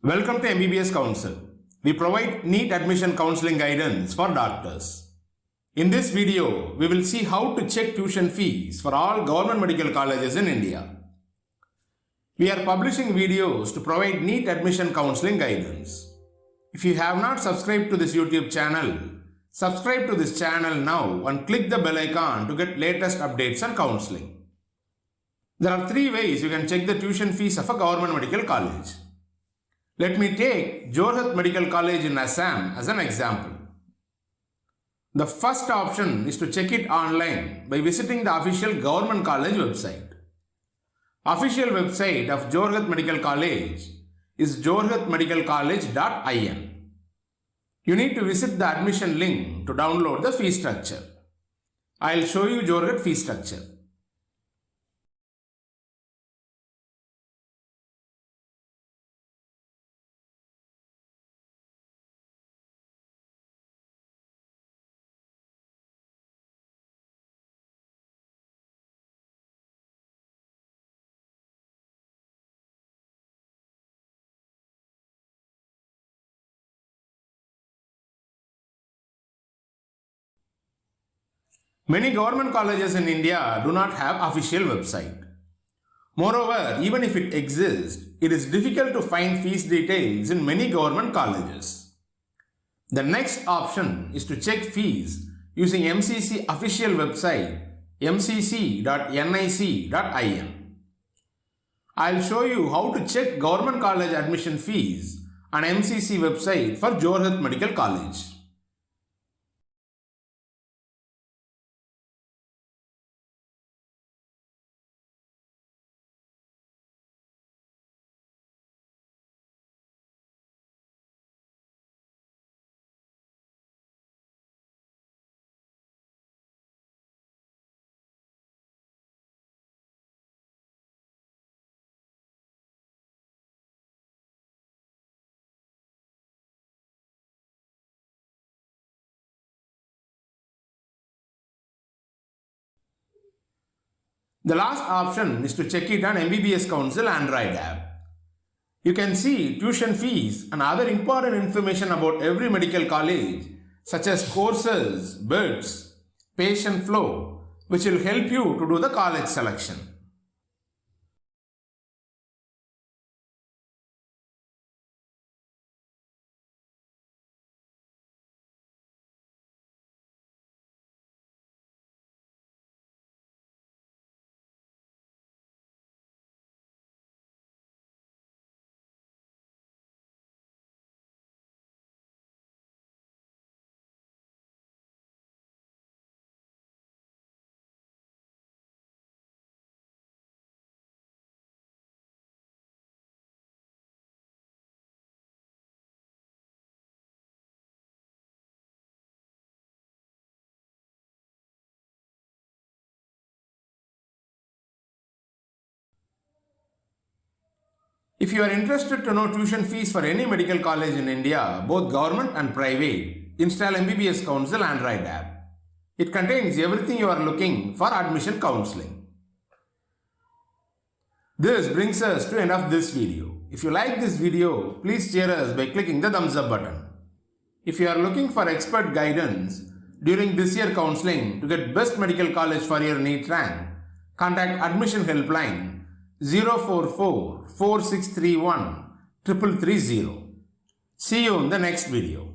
Welcome to MBBS Council. We provide NEET admission counseling guidance for doctors. In this video, we will see how to check tuition fees for all government medical colleges in India. We are publishing videos to provide NEET admission counseling guidance. If you have not subscribed to this YouTube channel, subscribe to this channel now and click the bell icon to get latest updates on counseling. There are three ways you can check the tuition fees of a government medical college. Let me take Jorhat Medical College in Assam as an example. The first option is to check it online by visiting the official government college website. Official website of Jorhat Medical College is jorhatmedicalcollege.in. You need to visit the admission link to download the fee structure. I will show you Jorhat fee structure. Many government colleges in India do not have official website. Moreover, even if it exists, it is difficult to find fees details in many government colleges. The next option is to check fees using MCC official website mcc.nic.in. I'll show you how to check government college admission fees on MCC website for Jorhat Medical College. The last option is to check it on MBBS Council Android app. You can see tuition fees and other important information about every medical college such as courses, beds, patient flow, which will help you to do the college selection. If you are interested to know tuition fees for any medical college in India, both government and private, install MBBS Council Android app. It contains everything you are looking for admission counseling. This brings us to the end of this video. If you like this video, please cheer us by clicking the thumbs up button. If you are looking for expert guidance during this year counseling to get best medical college for your NEET rank, contact admission helpline 044 4631 3330. See you in the next video.